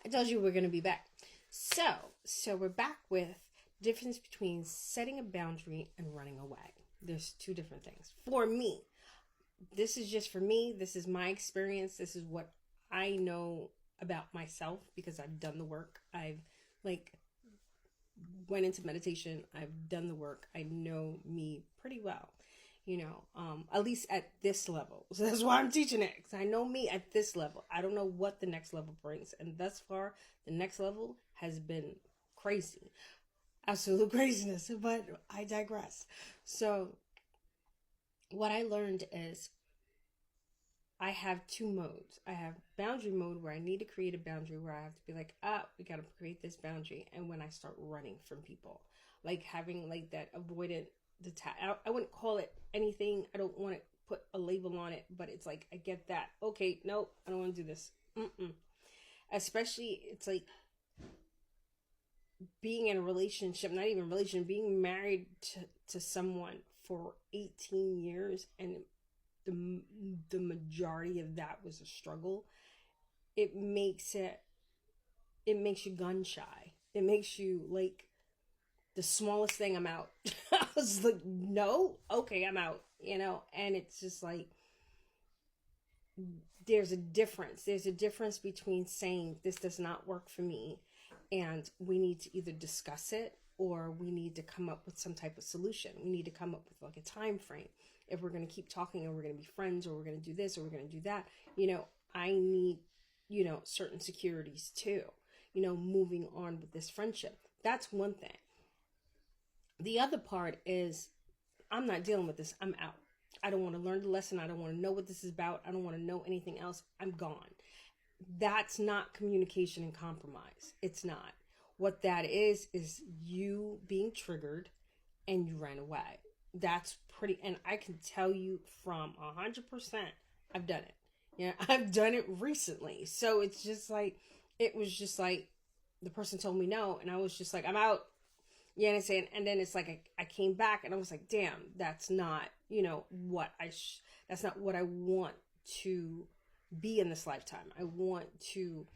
I told you we're going to be back. So we're back with difference between setting a boundary and running away. There's two different things. For me, this is just for me. This is my experience. This is what I know about myself because I've done the work. I've like went into meditation. I've done the work. I know me pretty well, at least at this level. So that's why I'm teaching it, because I know me at this level. I don't know what the next level brings. And thus far, the next level has been crazy. Absolute craziness, but I digress. So what I learned is I have two modes. I have boundary mode where I need to create a boundary where I have to be like, we got to create this boundary. And when I start running from people, like having like that avoidant I wouldn't call it anything. I don't want to put a label on it, but it's like, I get that. Okay, nope, I don't want to do this. Especially, it's like being in a relationship, not even a relationship, being married to someone for 18 years and the majority of that was a struggle. It makes you gun shy. It makes you like, the smallest thing, I'm out. I was like, no, okay, I'm out, and it's just like, there's a difference. There's a difference between saying this does not work for me and we need to either discuss it or we need to come up with some type of solution. We need to come up with like a time frame. If we're going to keep talking and we're going to be friends, or we're going to do this or we're going to do that, I need, certain securities too, moving on with this friendship. That's one thing. The other part is, I'm not dealing with this. I'm out. I don't want to learn the lesson. I don't want to know what this is about. I don't want to know anything else. I'm gone. That's not communication and compromise. It's not. What that is you being triggered and you ran away. That's pretty, and I can tell you from 100%, I've done it. Yeah, I've done it recently. So it's just like, it was just like, the person told me no, and I was just like, I'm out. You know what I'm saying? And then it's like, I came back and I was like, damn, that's not, that's not what I want to be in this lifetime. I want to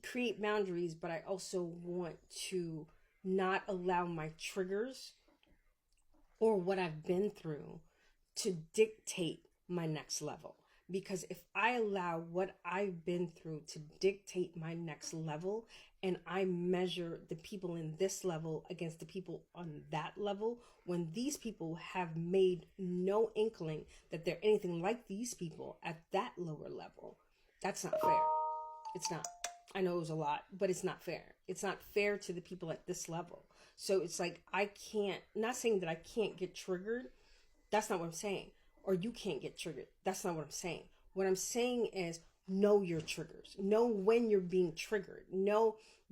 create boundaries, but I also want to not allow my triggers or what I've been through to dictate my next level. Because if I allow what I've been through to dictate my next level, and I measure the people in this level against the people on that level, when these people have made no inkling that they're anything like these people at that lower level, that's not fair. It's not. I know it was a lot, but it's not fair. It's not fair to the people at this level. So it's like, not saying that I can't get triggered. That's not what I'm saying. Or you can't get triggered. That's not what I'm saying. What I'm saying is, know your triggers. Know when you're being triggered.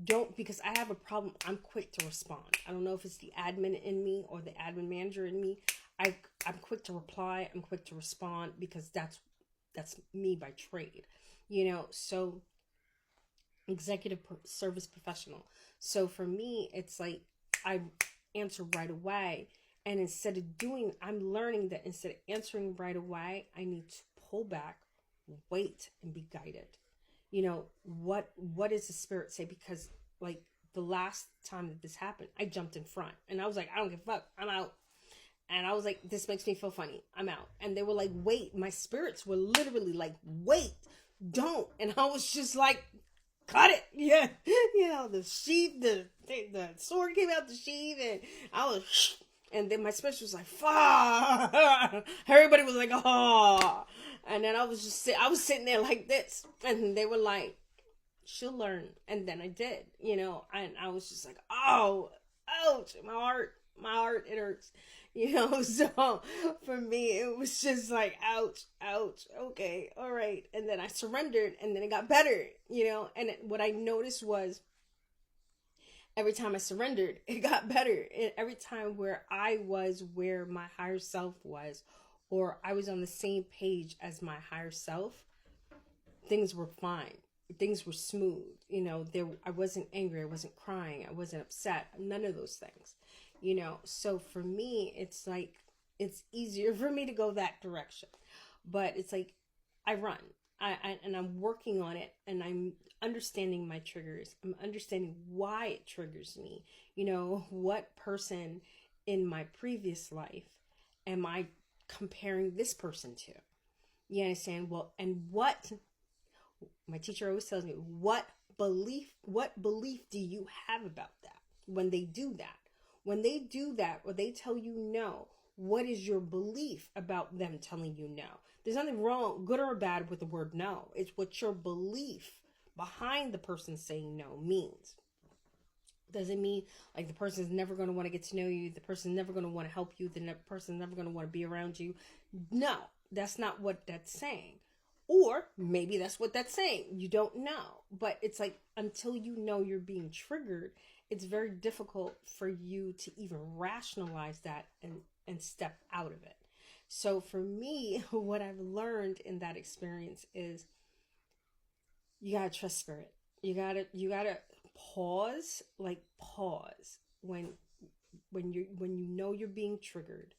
Don't, because I have a problem. I'm quick to respond. I don't know if it's the admin in me or the admin manager in me. I'm quick to reply. I'm quick to respond because that's me by trade. So executive service professional. So for me, it's like, I answer right away. And I'm learning that instead of answering right away, I need to pull back, wait, and be guided. What does the spirit say? Because like the last time that this happened, I jumped in front and I was like, I don't give a fuck, I'm out. And I was like, this makes me feel funny, I'm out. And they were like, wait, my spirits were literally like, wait, don't. And I was just like, cut it. Yeah. The sheath, the sword came out the sheath, and I was, and then my special was like, fuck. Everybody was like, oh. And then I was sitting there like this. And they were like, she'll learn. And then I did, and I was just like, oh, ouch. My heart, it hurts. So for me, it was just like, ouch, okay, all right. And then I surrendered, and then it got better, and what I noticed was, every time I surrendered, it got better. And every time where I was where my higher self was, or I was on the same page as my higher self, things were fine. Things were smooth. I wasn't angry. I wasn't crying. I wasn't upset. None of those things. So for me, it's like, it's easier for me to go that direction. But it's like, I run. and I'm working on it, and I'm understanding my triggers. I'm understanding why it triggers me. What person in my previous life am I comparing this person to? You understand? Well, and what my teacher always tells me, what belief do you have about that? When they do that, or they tell you no, what is your belief about them telling you no? There's nothing wrong, good or bad, with the word no. It's what your belief behind the person saying no means. Does it mean like the person's never going to want to get to know you, the person's never going to want to help you, the person's never going to want to be around you? No, that's not what that's saying. Or maybe that's what that's saying. You don't know. But it's like, until you know you're being triggered, it's very difficult for you to even rationalize that and step out of it. So for me, what I've learned in that experience is you gotta trust spirit. You gotta pause when you know you're being triggered.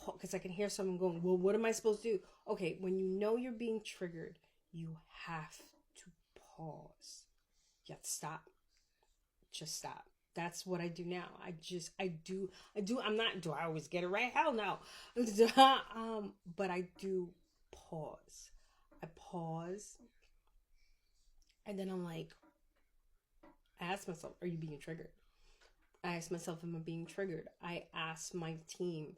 Because I can hear someone going, well, what am I supposed to do? Okay, when you know you're being triggered, you have to pause. You have to stop. Just stop. That's what I do now. Do I always get it right? Hell no. But I do pause. I pause. And then I'm like, I ask myself, are you being triggered? I ask myself, am I being triggered? I ask my team,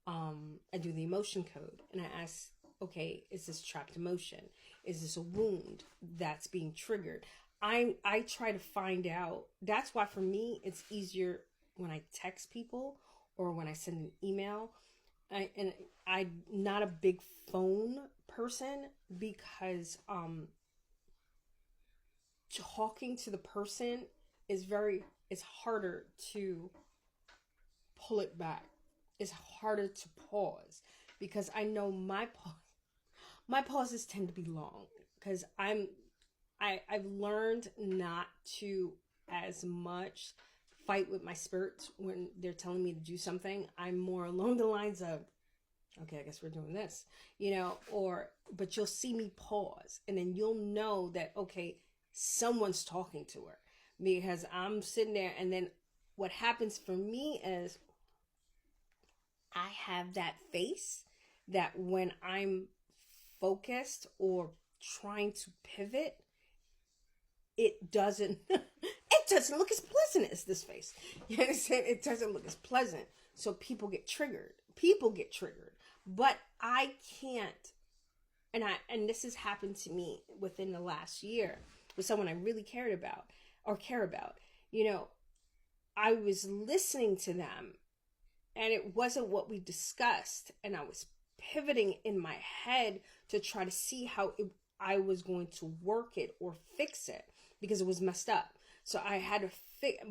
I do the emotion code, and I ask, okay, is this trapped emotion? Is this a wound that's being triggered? I try to find out. That's why for me, it's easier when I text people or when I send an email. I'm not a big phone person because talking to the person it's harder to pull it back. It's harder to pause because I know my pauses tend to be long because I've learned not to as much fight with my spirits when they're telling me to do something. I'm more along the lines of, okay, I guess we're doing this, but you'll see me pause and then you'll know that, okay, someone's talking to her, because I'm sitting there, and then what happens for me is I have that face that when I'm focused or trying to pivot, it doesn't look as pleasant as this face. You understand? It doesn't look as pleasant. So people get triggered. But I can't, and this has happened to me within the last year with someone I really care about. I was listening to them and it wasn't what we discussed, and I was pivoting in my head to try to see how I was going to work it or fix it because it was messed up. So I had to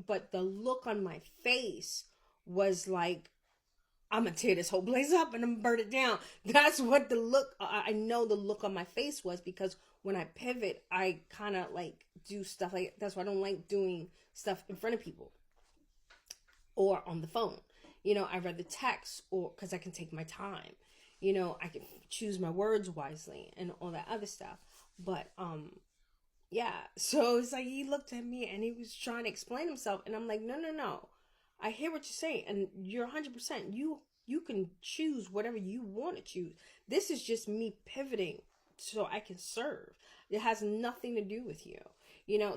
but the look on my face was like, I'm gonna tear this whole place up and I'm gonna burn it down. That's what I know the look on my face was, because when I pivot, I kind of like do stuff like, that's why I don't like doing stuff in front of people or on the phone. I'd rather text, or because I can take my time. I can choose my words wisely and all that other stuff. But yeah, so it's like he looked at me and he was trying to explain himself, and I'm like, no, I hear what you're saying, and you're 100%. You can choose whatever you want to choose. This is just me pivoting so I can serve. It has nothing to do with you.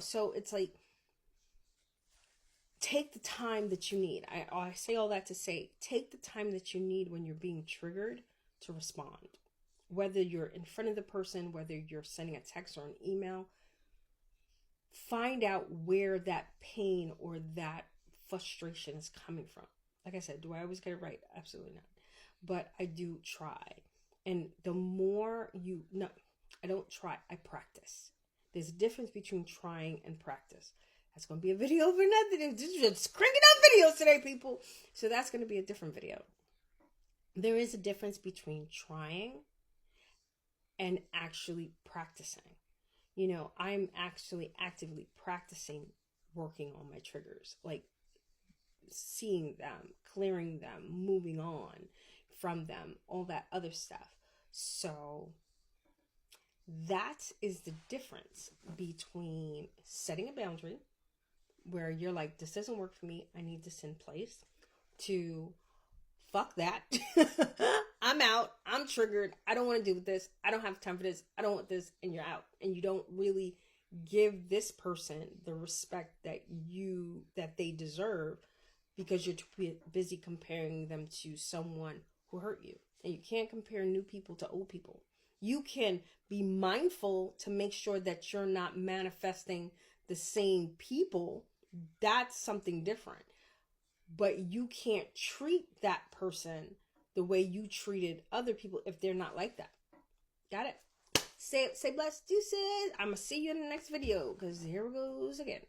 So it's like, take the time that you need. I say all that to say, take the time that you need when you're being triggered to respond. Whether you're in front of the person, whether you're sending a text or an email, find out where that pain or that frustration is coming from. Like I said, do I always get it right? Absolutely not. But I do try. And the more I don't try, I practice. There's a difference between trying and practice. That's going to be a video for nothing. Just cranking out videos today, people. So that's going to be a different video. There is a difference between trying and actually practicing. I'm actually actively practicing working on my triggers, like seeing them, clearing them, moving on from them, all that other stuff. So That is the difference between setting a boundary where you're like, this doesn't work for me, I need this in place, to fuck that. I'm out. I'm triggered. I don't want to deal with this. I don't have time for this. I don't want this. And you're out. And you don't really give this person the respect that they deserve, because you're too busy comparing them to someone who hurt you. And you can't compare new people to old people. You can be mindful to make sure that you're not manifesting the same people. That's something different. But you can't treat that person the way you treated other people if they're not like that. Got it? Say blessed, deuces. I'm going to see you in the next video, because here it goes again.